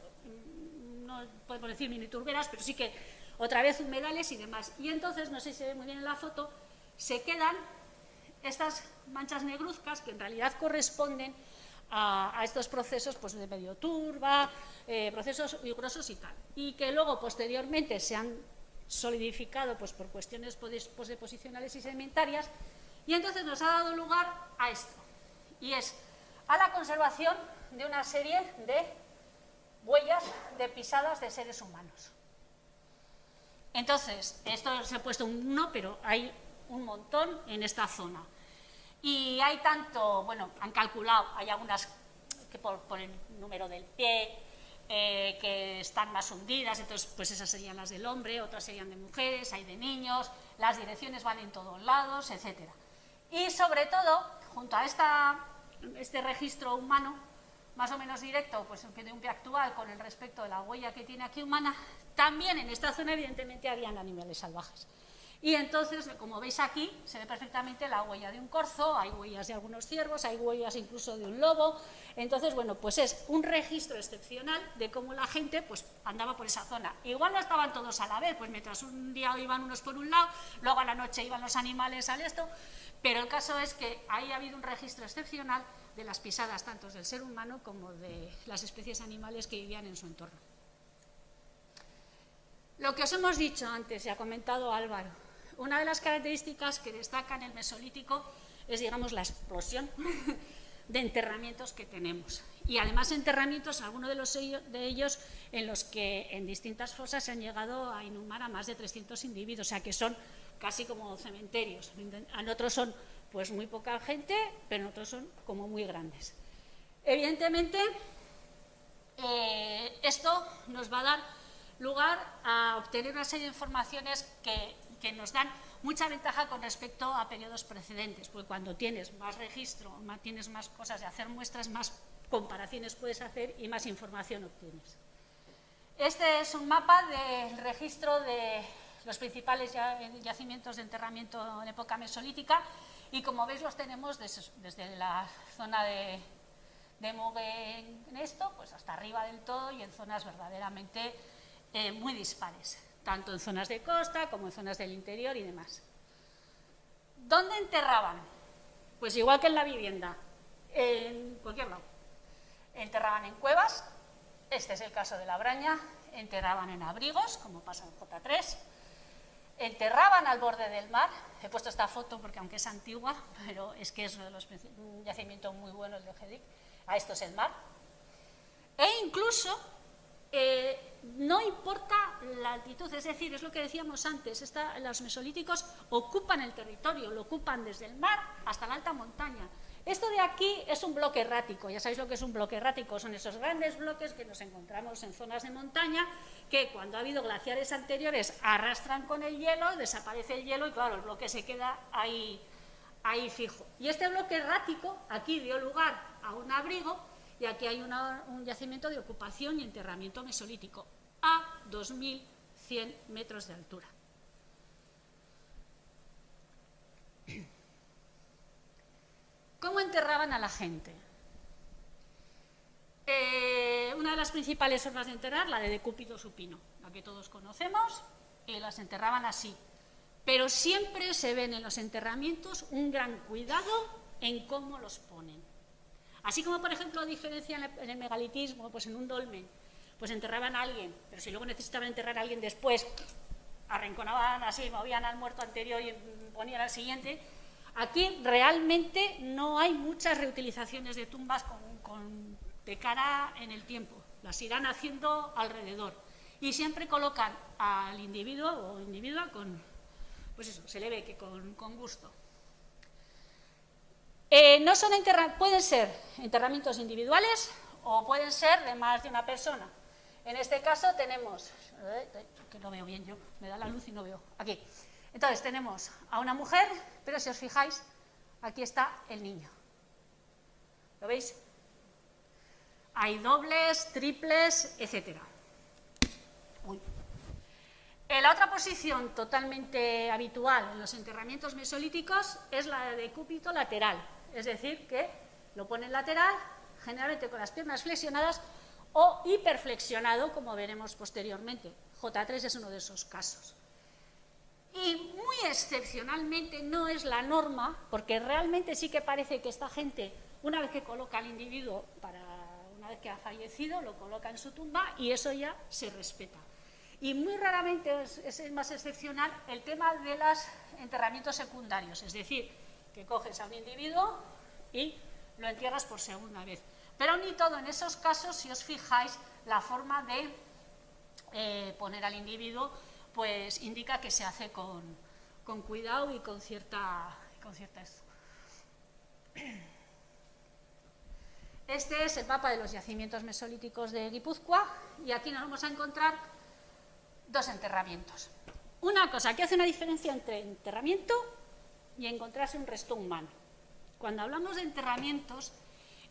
no podemos decir mini turberas, pero sí que otra vez humedales y demás. Y entonces, no sé si se ve muy bien en la foto, se quedan estas manchas negruzcas que en realidad corresponden a estos procesos pues, de medio turba, procesos rigurosos y tal. Y que luego, posteriormente, se han solidificado pues, por cuestiones posdeposicionales y sedimentarias, y entonces nos ha dado lugar a esto, y es a la conservación de una serie de huellas de pisadas de seres humanos. Entonces, esto se ha puesto un 1, pero hay un montón en esta zona. Y hay tanto, bueno, han calculado, hay algunas que por el número del pie, que están más hundidas, entonces pues esas serían las del hombre, otras serían de mujeres, hay de niños, las direcciones van en todos lados, etcétera. Y sobre todo, junto a este registro humano, más o menos directo, pues de un pie actual con el respecto de la huella que tiene aquí humana, también en esta zona evidentemente habían animales salvajes. Y entonces, como veis aquí, se ve perfectamente la huella de un corzo, hay huellas de algunos ciervos, hay huellas incluso de un lobo. Entonces, bueno, pues es un registro excepcional de cómo la gente pues, andaba por esa zona. Igual no estaban todos a la vez, pues mientras un día iban unos por un lado, luego a la noche iban los animales al esto, pero el caso es que ahí ha habido un registro excepcional de las pisadas tanto del ser humano como de las especies animales que vivían en su entorno. Lo que os hemos dicho antes, y ha comentado Álvaro, una de las características que destaca en el Mesolítico es, digamos, la explosión de enterramientos que tenemos. Y además enterramientos, algunos de ellos en los que en distintas fosas se han llegado a inhumar a más de 300 individuos, o sea que son casi como cementerios. En otros son pues muy poca gente, pero en otros son como muy grandes. Evidentemente, esto nos va a dar lugar a obtener una serie de informaciones que nos dan mucha ventaja con respecto a periodos precedentes, porque cuando tienes más registro, tienes más cosas de hacer muestras, más comparaciones puedes hacer y más información obtienes. Este es un mapa del registro de los principales yacimientos de enterramiento en época mesolítica y como veis los tenemos desde la zona de Mogue en esto, pues hasta arriba del todo y en zonas verdaderamente muy dispares, tanto en zonas de costa como en zonas del interior y demás. ¿Dónde enterraban? Pues igual que en la vivienda, en cualquier lado. Enterraban en cuevas, este es el caso de la Braña, enterraban en abrigos, como pasa en J3, enterraban al borde del mar, he puesto esta foto porque aunque es antigua, pero es que es uno de los yacimientos muy buenos de Ojedic, a esto es el mar, e incluso no importa la altitud, es decir, es lo que decíamos antes, los mesolíticos ocupan el territorio, lo ocupan desde el mar hasta la alta montaña. Esto de aquí es un bloque errático. Ya sabéis lo que es un bloque errático. Son esos grandes bloques que nos encontramos en zonas de montaña que cuando ha habido glaciares anteriores arrastran con el hielo, desaparece el hielo y claro, el bloque se queda ahí fijo. Y este bloque errático aquí dio lugar a un abrigo y aquí hay un yacimiento de ocupación y enterramiento mesolítico a 2100 metros de altura. ¿Cómo enterraban a la gente? Una de las principales formas de enterrar, la de decúbito supino, la que todos conocemos, y las enterraban así. Pero siempre se ven en los enterramientos un gran cuidado en cómo los ponen. Así como, por ejemplo, diferencian en el megalitismo, pues en un dolmen, pues enterraban a alguien, pero si luego necesitaban enterrar a alguien después, arrinconaban así, movían al muerto anterior y ponían al siguiente. Aquí realmente no hay muchas reutilizaciones de tumbas de cara en el tiempo, las irán haciendo alrededor y siempre colocan al individuo o individua con, pues eso, se le ve que con gusto. No son pueden ser enterramientos individuales o pueden ser de más de una persona. En este caso tenemos, que no veo bien yo, me da la luz y no veo, aquí. Entonces tenemos a una mujer, pero si os fijáis, aquí está el niño. ¿Lo veis? Hay dobles, triples, etc. La otra posición totalmente habitual en los enterramientos mesolíticos es la de decúbito lateral, es decir, que lo ponen lateral, generalmente con las piernas flexionadas o hiperflexionado, como veremos posteriormente. J3 es uno de esos casos. Y muy excepcionalmente no es la norma, porque realmente sí que parece que esta gente, una vez que coloca al individuo, una vez que ha fallecido, lo coloca en su tumba y eso ya se respeta. Y muy raramente es más excepcional el tema de los enterramientos secundarios, es decir, que coges a un individuo y lo entierras por segunda vez. Pero ni todo en esos casos, si os fijáis, la forma de poner al individuo pues indica que se hace con cuidado y con cierta esto. Este es el mapa de los yacimientos mesolíticos de Guipúzcoa y aquí nos vamos a encontrar dos enterramientos. Una cosa, que hace una diferencia entre enterramiento y encontrarse un resto humano. Cuando hablamos de enterramientos,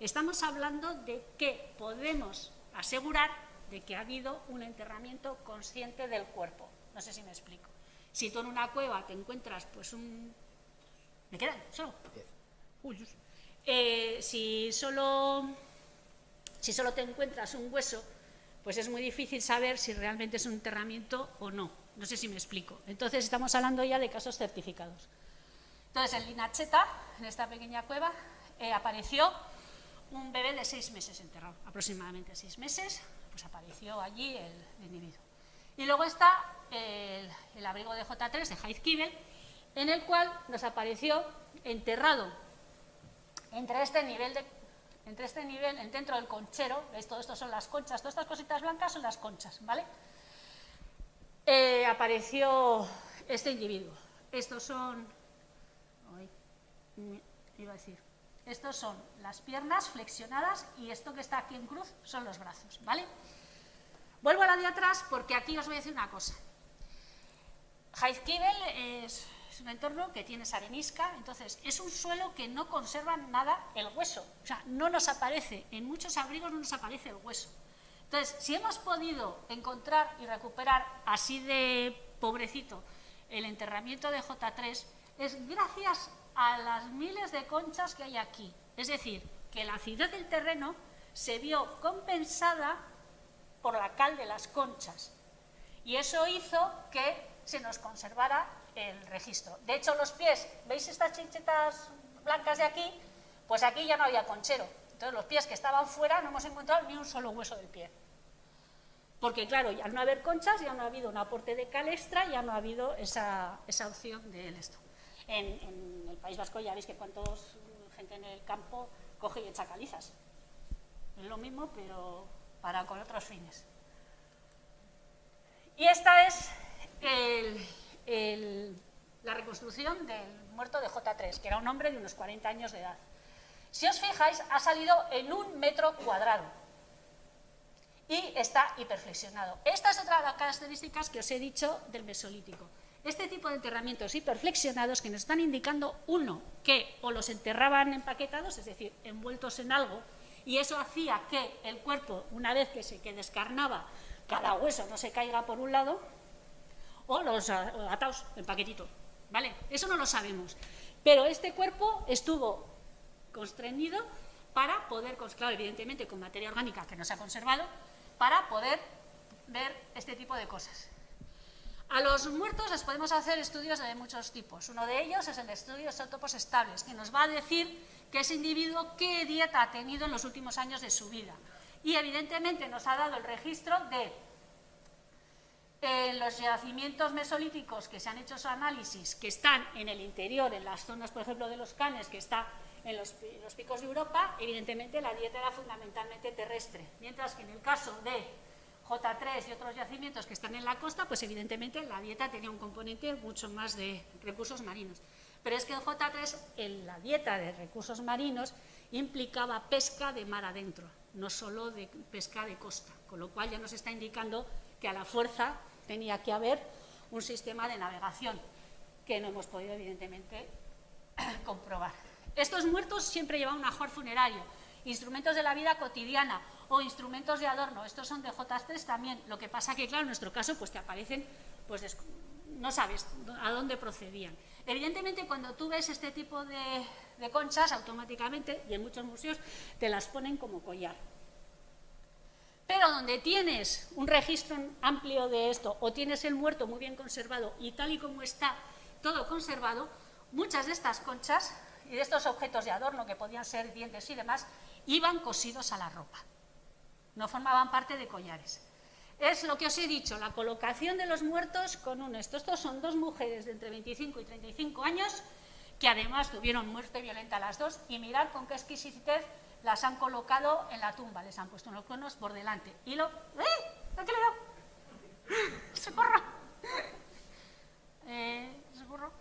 estamos hablando de que podemos asegurar de que ha habido un enterramiento consciente del cuerpo. No sé si me explico. Si tú en una cueva te encuentras pues un... ¿Me quedan? ¿Solo? Si solo te encuentras un hueso, pues es muy difícil saber si realmente es un enterramiento o no. No sé si me explico. Entonces estamos hablando ya de casos certificados. Entonces en Linacheta, en esta pequeña cueva, apareció un bebé de 6 meses enterrado, aproximadamente 6 meses, pues apareció allí el individuo. Y luego está el abrigo de J3 de Heizkibel, en el cual nos apareció enterrado entre este nivel, dentro del conchero. ¿Veis? Todo esto son las conchas, todas estas cositas blancas son las conchas, ¿vale? Apareció este individuo. Estos son, estos son las piernas flexionadas y esto que está aquí en cruz son los brazos, ¿vale? Vuelvo a la de atrás porque aquí os voy a decir una cosa. Heizkibel es un entorno que tiene arenisca, entonces es un suelo que no conserva nada el hueso, o sea, no nos aparece, en muchos abrigos no nos aparece el hueso. Entonces, si hemos podido encontrar y recuperar así de pobrecito el enterramiento de J3, es gracias a las miles de conchas que hay aquí. Es decir, que la acidez del terreno se vio compensada por la cal de las conchas y eso hizo que se nos conservara el registro. De hecho, los pies, ¿veis estas chinchetas blancas de aquí? Pues aquí ya no había conchero. Entonces, los pies que estaban fuera no hemos encontrado ni un solo hueso del pie. Porque, claro, al no haber conchas, ya no ha habido un aporte de cal extra, ya no ha habido esa opción de esto. En el País Vasco ya veis que cuántos gente en el campo coge y echa calizas. Es lo mismo, pero con otros fines. Y esta es la reconstrucción del muerto de J3, que era un hombre de unos 40 años de edad. Si os fijáis, ha salido en 1 metro cuadrado y está hiperflexionado. Esta es otra de las características que os he dicho del Mesolítico. Este tipo de enterramientos hiperflexionados que nos están indicando, uno, que o los enterraban empaquetados, es decir, envueltos en algo, y eso hacía que el cuerpo, una vez que descarnaba, cada hueso no se caiga por un lado, o los ataos en paquetito, ¿vale? Eso no lo sabemos. Pero este cuerpo estuvo constreñido para poder, claro, evidentemente con materia orgánica que no se ha conservado, para poder ver este tipo de cosas. A los muertos les podemos hacer estudios de muchos tipos. Uno de ellos es el estudio de isótopos estables, que nos va a decir que ese individuo qué dieta ha tenido en los últimos años de su vida. Y evidentemente nos ha dado el registro de los yacimientos mesolíticos que se han hecho su análisis, que están en el interior, en las zonas, por ejemplo, de los Canes, que está en los picos de Europa. Evidentemente la dieta era fundamentalmente terrestre, mientras que en el caso de J3 y otros yacimientos que están en la costa, pues evidentemente la dieta tenía un componente mucho más de recursos marinos. Pero es que en J3, en la dieta de recursos marinos, implicaba pesca de mar adentro, no solo de pesca de costa, con lo cual ya nos está indicando que a la fuerza tenía que haber un sistema de navegación, que no hemos podido evidentemente comprobar. Estos muertos siempre llevaban un ajuar funerario, instrumentos de la vida cotidiana o instrumentos de adorno. Estos son de J3 también. Lo que pasa que, claro, en nuestro caso, pues te aparecen, pues no sabes a dónde procedían. Evidentemente, cuando tú ves este tipo de conchas, automáticamente, y en muchos museos, te las ponen como collar. Pero donde tienes un registro amplio de esto, o tienes el muerto muy bien conservado y tal y como está todo conservado, muchas de estas conchas y de estos objetos de adorno, que podían ser dientes y demás, iban cosidos a la ropa. No formaban parte de collares. Es lo que os he dicho, la colocación de los muertos con un esto. Estos son dos mujeres de entre 25 y 35 años, que además tuvieron muerte violenta las dos, y mirad con qué exquisitez las han colocado en la tumba. Les han puesto unos conos por delante. Y lo... ¿A qué le he dado? ¡Socorro! ¿Socorro?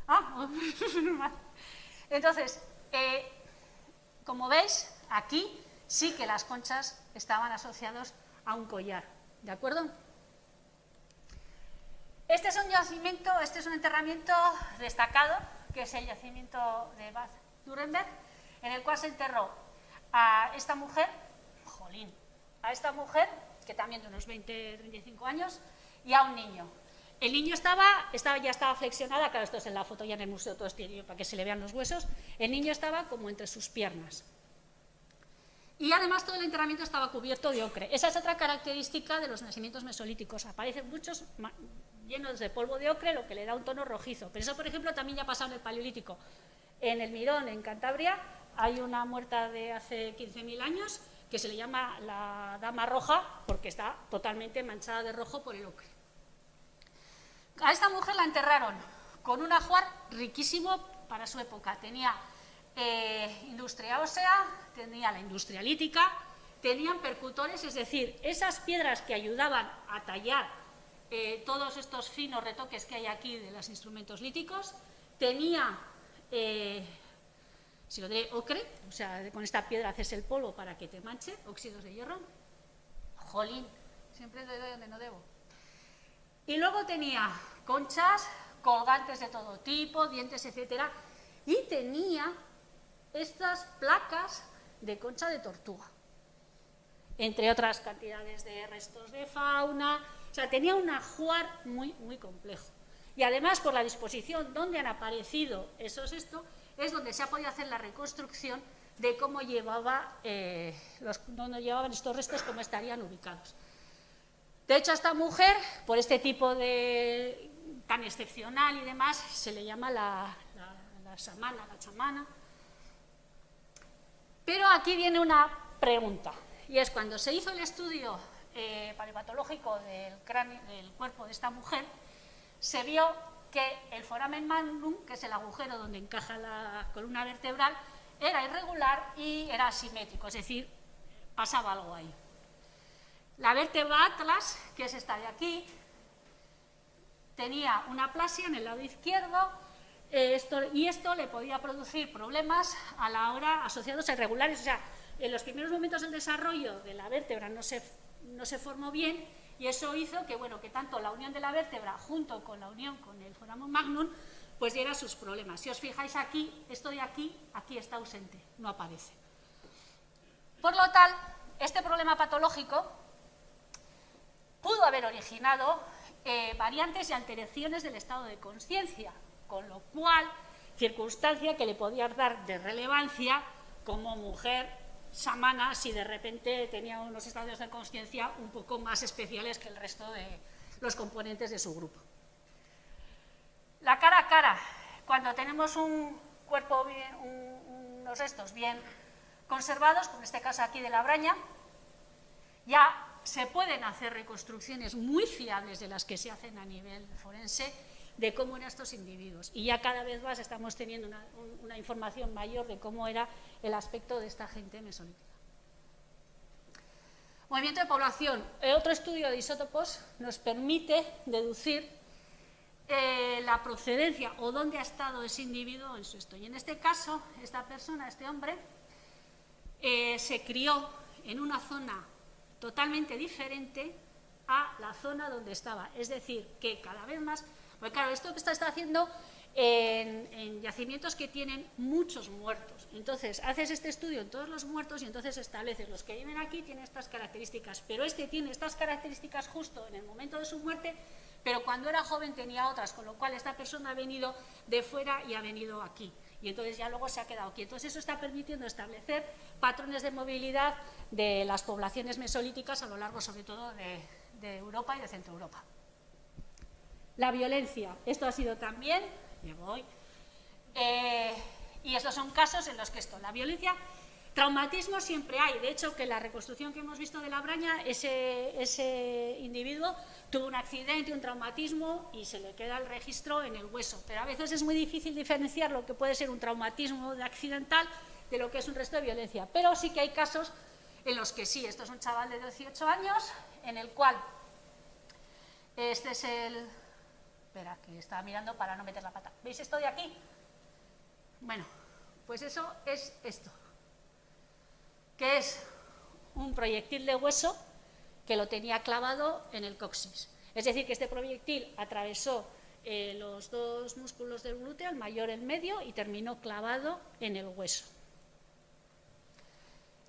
Ah, normal. Entonces, como veis, aquí sí que las conchas estaban asociadas a un collar, ¿de acuerdo? Este es un yacimiento, este es un enterramiento destacado, que es el yacimiento de Bad Nuremberg, en el cual se enterró a esta mujer, a esta mujer, que también de unos 20-35 años, y a un niño. El niño ya estaba flexionada, claro, esto es en la foto ya en el museo, todo este, para que se le vean los huesos. El niño estaba como entre sus piernas. Y además todo el enterramiento estaba cubierto de ocre. Esa es otra característica de los nacimientos mesolíticos. Aparecen muchos llenos de polvo de ocre, lo que le da un tono rojizo. Pero eso, por ejemplo, también ya ha pasado en el Paleolítico. En el Mirón, en Cantabria, hay una muerta de hace 15.000 años que se le llama la Dama Roja, porque está totalmente manchada de rojo por el ocre. A esta mujer la enterraron con un ajuar riquísimo para su época. Tenía industria ósea, tenía la industria lítica, tenían percutores, es decir, esas piedras que ayudaban a tallar todos estos finos retoques que hay aquí de los instrumentos líticos. Tenía, si lo diré, ocre, o sea, con esta piedra haces el polvo para que te manche, óxidos de hierro. Jolín, siempre le doy donde no debo. Y luego tenía conchas, colgantes de todo tipo, dientes, etcétera, y tenía estas placas de concha de tortuga, entre otras cantidades de restos de fauna. O sea, tenía un ajuar muy, muy complejo. Y además, por la disposición donde han aparecido es donde se ha podido hacer la reconstrucción de cómo dónde llevaban estos restos, cómo estarían ubicados. De hecho, a esta mujer, por este tipo de tan excepcional y demás, se le llama la samana, la chamana. Pero aquí viene una pregunta, y es cuando se hizo el estudio paleopatológico del cuerpo de esta mujer, se vio que el foramen magnum, que es el agujero donde encaja la columna vertebral, era irregular y era asimétrico, es decir, pasaba algo ahí. La vértebra atlas, que es esta de aquí, tenía una aplasia en el lado izquierdo, Esto le podía producir problemas a la hora asociados a irregulares. O sea, en los primeros momentos del desarrollo de la vértebra no se formó bien, y eso hizo que, bueno, que tanto la unión de la vértebra junto con la unión con el foramen magnum pues diera sus problemas. Si os fijáis aquí, esto de aquí está ausente, no aparece. Por lo tal, este problema patológico pudo haber originado variantes y alteraciones del estado de conciencia, con lo cual, circunstancia que le podía dar de relevancia como mujer samana si de repente tenía unos estados de conciencia un poco más especiales que el resto de los componentes de su grupo. La cara a cara, cuando tenemos un cuerpo bien, unos restos bien conservados, como en este caso aquí de la braña, ya se pueden hacer reconstrucciones muy fiables de las que se hacen a nivel forense de cómo eran estos individuos. Y ya cada vez más estamos teniendo una información mayor de cómo era el aspecto de esta gente mesolítica. Movimiento de población. Otro estudio de isótopos nos permite deducir la procedencia o dónde ha estado ese individuo en su esto. Y en este caso, esta persona, este hombre, se crió en una zona totalmente diferente a la zona donde estaba. Es decir, que cada vez más... Pues claro, esto que está haciendo en yacimientos que tienen muchos muertos. Entonces, haces este estudio en todos los muertos y entonces estableces los que viven aquí tienen estas características, pero este tiene estas características justo en el momento de su muerte, pero cuando era joven tenía otras, con lo cual esta persona ha venido de fuera y ha venido aquí. Y entonces ya luego se ha quedado aquí. Entonces eso está permitiendo establecer patrones de movilidad de las poblaciones mesolíticas a lo largo, sobre todo, de Europa y de Centro Europa. La violencia, esto ha sido también, y estos son casos en los que la violencia, traumatismo siempre hay. De hecho, que la reconstrucción que hemos visto de la braña, ese individuo tuvo un accidente, un traumatismo y se le queda el registro en el hueso. Pero a veces es muy difícil diferenciar lo que puede ser un traumatismo accidental de lo que es un resto de violencia. Pero sí que hay casos en los que sí. Esto es un chaval de 18 años en el cual este es el... Espera, que estaba mirando para no meter la pata. ¿Veis esto de aquí? Bueno, pues eso es esto, que es un proyectil de hueso que lo tenía clavado en el coxis. Es decir, que este proyectil atravesó los dos músculos del glúteo, el mayor, el medio, y terminó clavado en el hueso.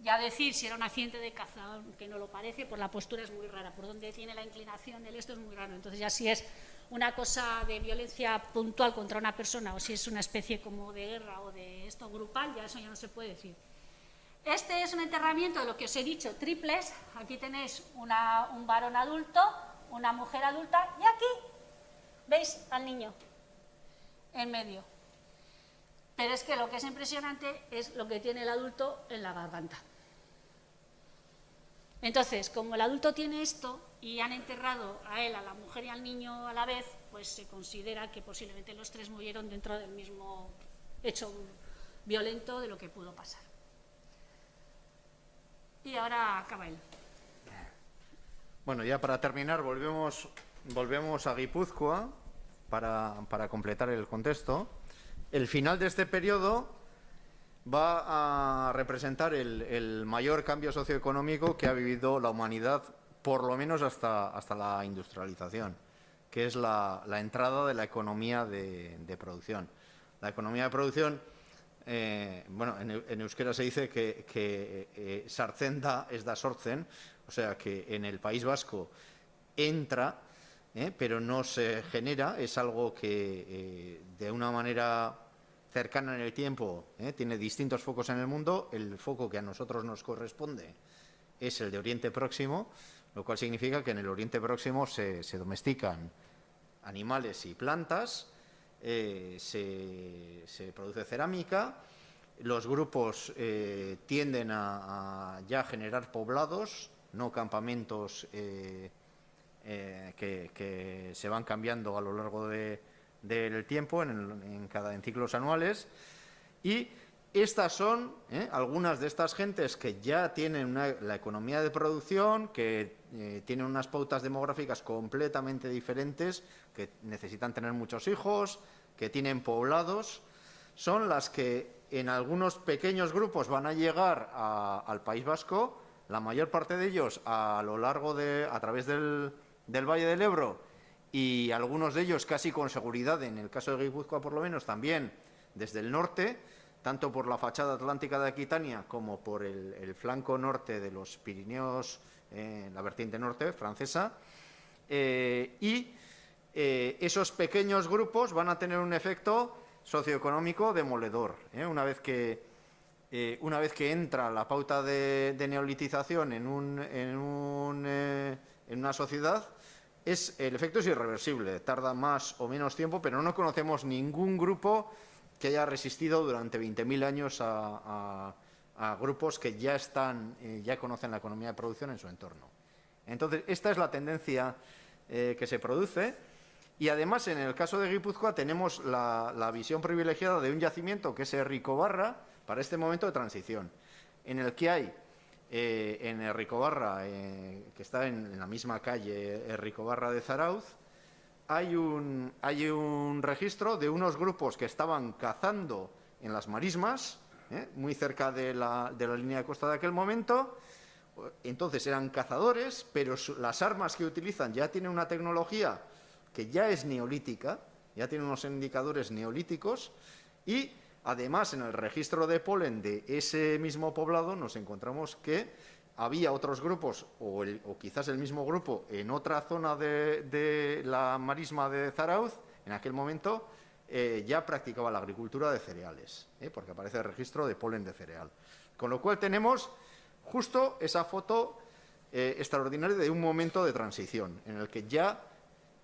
Ya decir si era un accidente de caza, aunque no lo parece, por la postura es muy rara, por donde tiene la inclinación del esto es muy raro. Entonces ya si es una cosa de violencia puntual contra una persona o si es una especie como de guerra o de esto grupal, ya eso ya no se puede decir. Este es un enterramiento de lo que os he dicho, triples. Aquí tenéis un varón adulto, una mujer adulta y aquí veis al niño en medio. Pero es que lo que es impresionante es lo que tiene el adulto en la garganta. Entonces, como el adulto tiene esto y han enterrado a él, a la mujer y al niño a la vez, pues se considera que posiblemente los tres murieron dentro del mismo hecho violento de lo que pudo pasar. Y ahora acaba él. Bueno, ya para terminar, volvemos a Guipúzcoa para completar el contexto. El final de este periodo va a representar el mayor cambio socioeconómico que ha vivido la humanidad, por lo menos hasta la industrialización, que es la entrada de la economía de producción. La economía de producción, bueno, en euskera se dice que sartzen da ez da sortzen, o sea que en el País Vasco entra, pero no se genera, es algo que de una manera cercana en el tiempo, tiene distintos focos en el mundo. El foco que a nosotros nos corresponde es el de Oriente Próximo, lo cual significa que en el Oriente Próximo se domestican animales y plantas, se produce cerámica, los grupos tienden a ya generar poblados, no campamentos que se van cambiando a lo largo del tiempo, en ciclos anuales, y estas son algunas de estas gentes que ya tienen la economía de producción, que tienen unas pautas demográficas completamente diferentes, que necesitan tener muchos hijos, que tienen poblados, son las que en algunos pequeños grupos van a llegar al País Vasco, la mayor parte de ellos a través del Valle del Ebro, y algunos de ellos casi con seguridad, en el caso de Guipúzcoa por lo menos, también desde el norte, tanto por la fachada atlántica de Aquitania como por el flanco norte de los Pirineos, la vertiente norte francesa, esos pequeños grupos van a tener un efecto socioeconómico demoledor. Una vez que entra la pauta de neolitización en una sociedad, el efecto es irreversible, tarda más o menos tiempo, pero no conocemos ningún grupo que haya resistido durante 20.000 años a grupos que ya conocen la economía de producción en su entorno. Entonces, esta es la tendencia que se produce, y además en el caso de Guipúzcoa tenemos la visión privilegiada de un yacimiento que es Erricobarra para este momento de transición, en el que hay en Erricobarra, que está en la misma calle Erricobarra de Zarauz, hay un registro de unos grupos que estaban cazando en las marismas, muy cerca de la línea de costa de aquel momento. Entonces eran cazadores, pero las armas que utilizan ya tienen una tecnología que ya es neolítica, ya tiene unos indicadores neolíticos, y además en el registro de polen de ese mismo poblado nos encontramos que había otros grupos, o quizás el mismo grupo, en otra zona de la marisma de Zarauz, en aquel momento ya practicaba la agricultura de cereales, porque aparece el registro de polen de cereal. Con lo cual tenemos justo esa foto extraordinaria de un momento de transición, en el que ya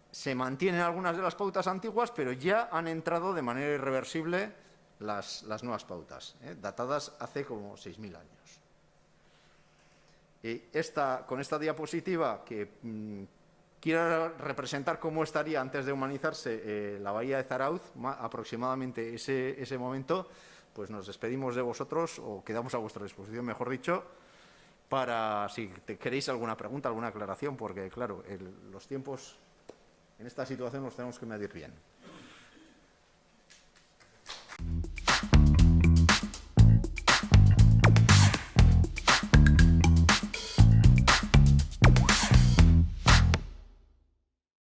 se mantienen algunas de las pautas antiguas, pero ya han entrado de manera irreversible las nuevas pautas, datadas hace como 6.000 años. Con esta diapositiva, que quiero representar cómo estaría antes de humanizarse la bahía de Zarauz, aproximadamente ese momento, pues nos despedimos de vosotros, o quedamos a vuestra disposición, mejor dicho, para si queréis alguna pregunta, alguna aclaración, porque claro, los tiempos en esta situación los tenemos que medir bien.